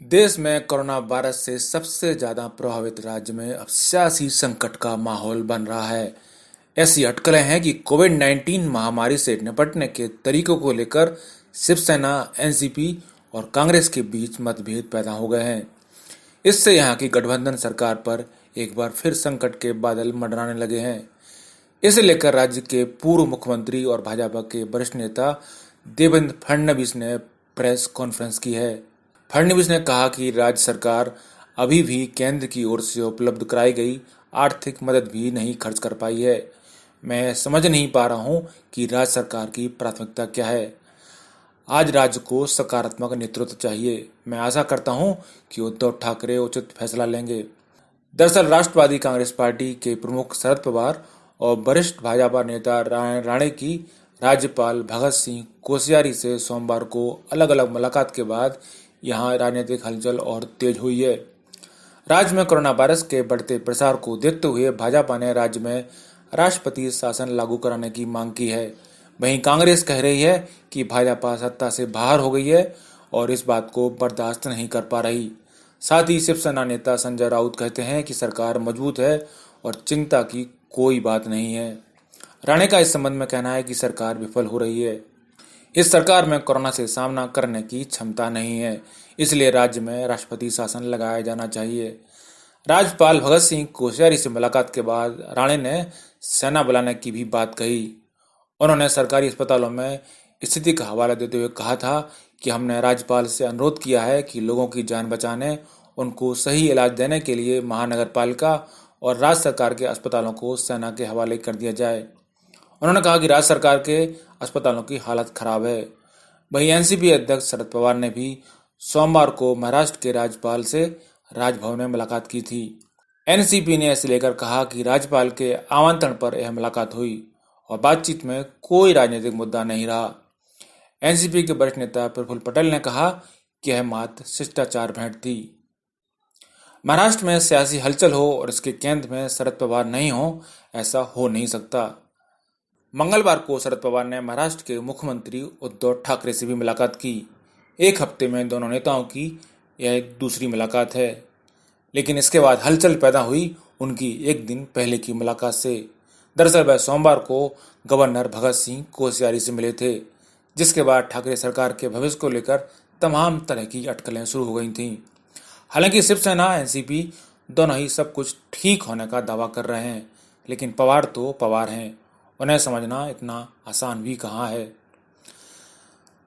देश में corona virus से सबसे ज्यादा प्रभावित राज्य में अब सियासी संकट का माहौल बन रहा है। ऐसी अटकलें हैं कि कोविड-19 महामारी से निपटने के तरीकों को लेकर शिवसेना, एनसीपी और कांग्रेस के बीच मतभेद पैदा हो गए हैं। इससे यहां की गठबंधन सरकार पर एक बार फिर संकट के बादल मंडराने लगे हैं। इसे लेकर राज्य के पूर्व मुख्यमंत्री और भाजपा के वरिष्ठ नेता देवेंद्र फडणवीस ने प्रेस कॉन्फ्रेंस की है। फडणवीस ने कहा कि राज्य सरकार अभी भी केंद्र की ओर से उपलब्ध कराई गई आर्थिक मदद भी नहीं खर्च कर पाई है। मैं समझ नहीं पा रहा हूं कि राज्य सरकार की प्राथमिकता क्या है। आज राज्य को सकारात्मक नेतृत्व चाहिए। मैं आशा करता हूं कि उद्धव ठाकरे उचित फैसला लेंगे। दरअसल राष्ट्रवादी कांग्रेस पार्टी के प्रमुख शरद पवार और वरिष्ठ भाजपा नेता राणे की राज्यपाल भगत सिंह कोश्यारी से सोमवार को अलग अलग मुलाकात के बाद यहां राजनीतिक हलचल और तेज हुई है। राज्य में कोरोना वायरस के बढ़ते प्रसार को देखते हुए भाजपा ने राज्य में राष्ट्रपति शासन लागू कराने की मांग की है। वहीं कांग्रेस कह रही है कि भाजपा सत्ता से बाहर हो गई है और इस बात को बर्दाश्त नहीं कर पा रही। साथ ही शिवसेना नेता संजय राउत कहते हैं कि सरकार मजबूत है और चिंता की कोई बात नहीं है। राणे का इस संबंध में कहना है कि सरकार विफल हो रही है। इस सरकार में कोरोना से सामना करने की क्षमता नहीं है, इसलिए राज्य में राष्ट्रपति शासन लगाया जाना चाहिए। राज्यपाल भगत सिंह कोश्यारी से मुलाकात के बाद राणे ने सेना बुलाने की भी बात कही। उन्होंने सरकारी अस्पतालों में स्थिति का हवाला देते हुए कहा था कि हमने राज्यपाल से अनुरोध किया है कि लोगों की जान बचाने, उनको सही इलाज देने के लिए महानगर पालिका और राज्य सरकार के अस्पतालों को सेना के हवाले कर दिया जाए। उन्होंने कहा कि राज्य सरकार के अस्पतालों की हालत खराब है। वहीं एनसीपी अध्यक्ष शरद पवार ने भी सोमवार को महाराष्ट्र के राज्यपाल से राजभवन में मुलाकात की थी। एनसीपी ने इसे लेकर कहा कि राज्यपाल के आमंत्रण पर यह मुलाकात हुई और बातचीत में कोई राजनीतिक मुद्दा नहीं रहा। एनसीपी के वरिष्ठ नेता प्रफुल्ल पटेल ने कहा कि यह मात्र शिष्टाचार भेंट थी। महाराष्ट्र में सियासी हलचल हो और इसके केंद्र में शरद पवार नहीं हो, ऐसा हो नहीं सकता। मंगलवार को शरद पवार ने महाराष्ट्र के मुख्यमंत्री उद्धव ठाकरे से भी मुलाकात की। एक हफ्ते में दोनों नेताओं की यह एक दूसरी मुलाकात है, लेकिन इसके बाद हलचल पैदा हुई उनकी एक दिन पहले की मुलाकात से। दरअसल वह सोमवार को गवर्नर भगत सिंह कोश्यारी से मिले थे, जिसके बाद ठाकरे सरकार के भविष्य को लेकर तमाम तरह की अटकलें शुरू हो गई थीं। हालांकि शिवसेना, एनसीपी दोनों ही सब कुछ ठीक होने का दावा कर रहे हैं, लेकिन पवार तो पवार हैं, उन्हें समझना इतना आसान भी कहाँ है।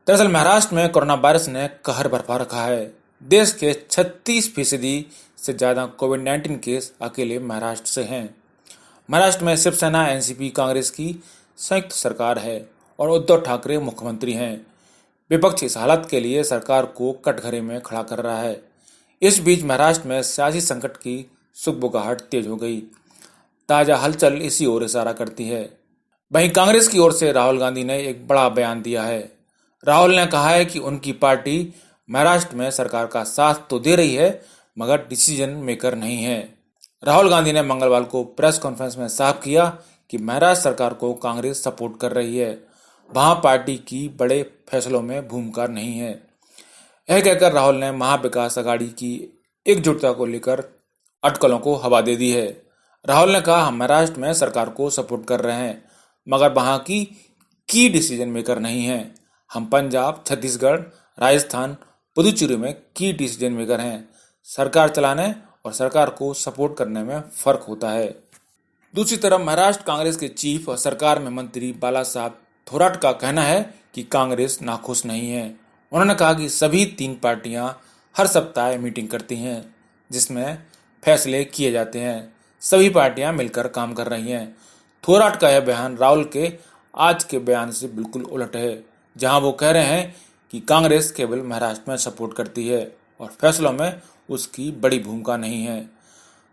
दरअसल महाराष्ट्र में कोरोना वायरस ने कहर बरपा रखा है। देश के 36% से ज्यादा कोविड-19 केस अकेले महाराष्ट्र से हैं। महाराष्ट्र में शिवसेना, एनसीपी, कांग्रेस की संयुक्त सरकार है और उद्धव ठाकरे मुख्यमंत्री हैं। विपक्ष इस हालत के लिए सरकार को कटघरे में खड़ा कर रहा है। इस बीच महाराष्ट्र में सियासी संकट की सुगबुगाहट तेज हो गई। ताजा हलचल इसी ओर इशारा करती है। वहीं कांग्रेस की ओर से राहुल गांधी ने एक बड़ा बयान दिया है। राहुल ने कहा है कि उनकी पार्टी महाराष्ट्र में सरकार का साथ तो दे रही है, मगर डिसीजन मेकर नहीं है। राहुल गांधी ने मंगलवार को प्रेस कॉन्फ्रेंस में साफ किया कि महाराष्ट्र सरकार को कांग्रेस सपोर्ट कर रही है, वहां पार्टी की बड़े फैसलों में भूमिका नहीं है। यह कहकर राहुल ने महाविकास अघाड़ी की एकजुटता को लेकर अटकलों को हवा दे दी है। राहुल ने कहा, हम महाराष्ट्र में सरकार को सपोर्ट कर रहे हैं, मगर वहां की डिसीजन मेकर नहीं है। हम पंजाब, छत्तीसगढ़, राजस्थान, पुदुचेरी में की डिसीजन मेकर हैं। सरकार चलाने और सरकार को सपोर्ट करने में फर्क होता है। दूसरी तरफ महाराष्ट्र कांग्रेस के चीफ और सरकार में मंत्री बाला साहब थोराट का कहना है कि कांग्रेस नाखुश नहीं है। उन्होंने कहा कि सभी 3 पार्टियां हर सप्ताह मीटिंग करती हैं, जिसमें फैसले किए जाते हैं। सभी पार्टियां मिलकर काम कर रही हैं। थोराट का यह बयान राहुल के आज के बयान से बिल्कुल उलट है, जहां वो कह रहे हैं कि कांग्रेस केवल महाराष्ट्र में सपोर्ट करती है और फैसलों में उसकी बड़ी भूमिका नहीं है।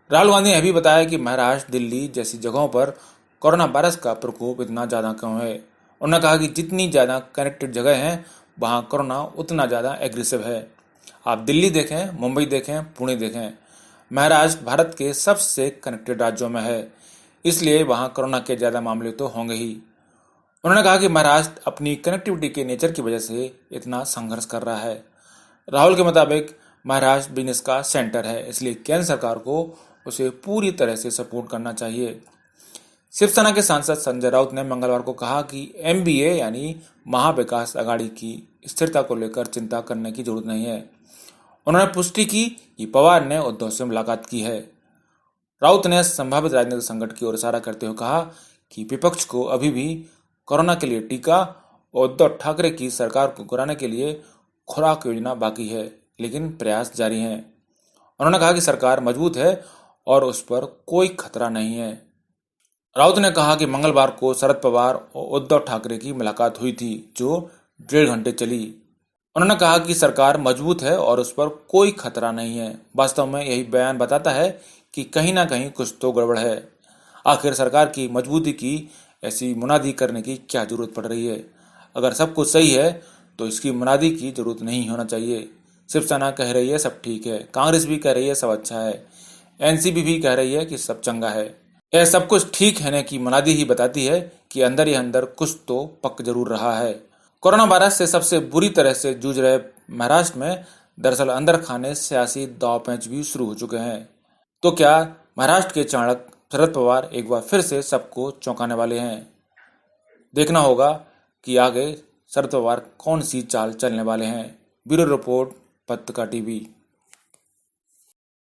राहुल गांधी ने यह भी बताया कि महाराष्ट्र, दिल्ली जैसी जगहों पर कोरोना वायरस का प्रकोप इतना ज़्यादा क्यों है। उन्होंने कहा कि जितनी ज़्यादा कनेक्टेड जगह हैं, वहाँ कोरोना उतना ज़्यादा एग्रेसिव है। आप दिल्ली देखें, मुंबई देखें, पुणे देखें, महाराष्ट्र भारत के सबसे कनेक्टेड राज्यों में है, इसलिए वहाँ कोरोना के ज़्यादा मामले तो होंगे ही। उन्होंने कहा कि महाराष्ट्र अपनी कनेक्टिविटी के नेचर की वजह से इतना संघर्ष कर रहा है। राहुल के मुताबिक महाराष्ट्र बिजनेस का सेंटर है, इसलिए केंद्र सरकार को उसे पूरी तरह से सपोर्ट करना चाहिए। शिवसेना के सांसद संजय राउत ने मंगलवार को कहा कि एमबीए यानी महाविकास अघाड़ी की स्थिरता को लेकर चिंता करने की जरूरत नहीं है। उन्होंने पुष्टि की कि पवार ने उद्धव से मुलाकात की है। राउत ने संभावित राजनीतिक संकट की ओर इशारा करते हुए कहा कि विपक्ष को अभी भी कोरोना के लिए टीका और उद्धव ठाकरे की सरकार को गिराने के लिए खुराक योजना बाकी है, लेकिन प्रयास जारी हैं। उन्होंने कहा कि सरकार मजबूत है और उस पर कोई खतरा नहीं है। राउत ने कहा कि मंगलवार को शरद पवार और उद्धव ठाकरे की मुलाकात हुई थी, जो 1.5 घंटे चली। उन्होंने कहा कि सरकार मजबूत है और उस पर कोई खतरा नहीं है। वास्तव में यही बयान बताता है कि कहीं ना कहीं कुछ तो गड़बड़ है। आखिर सरकार की मजबूती की ऐसी मुनादी करने की क्या जरूरत पड़ रही है? अगर सब कुछ सही है तो इसकी मुनादी की जरूरत नहीं होना चाहिए। शिवसेना कह रही है सब ठीक है, कांग्रेस भी कह रही है सब अच्छा है, एनसीपी भी कह रही है कि सब चंगा है। यह सब कुछ ठीक है की मुनादी ही बताती है कि अंदर ही अंदर कुछ तो पक जरूर रहा है। कोरोना वायरस से सबसे बुरी तरह से जूझ रहे महाराष्ट्र में दरअसल अंदर खाने सियासी दांव पेंच भी शुरू हो चुके हैं। तो क्या महाराष्ट्र के चाणक्य शरद पवार एक बार फिर से सबको चौंकाने वाले हैं? देखना होगा कि आगे शरद पवार कौन सी चाल चलने वाले हैं। ब्यूरो रिपोर्ट, पत्रिका टीवी।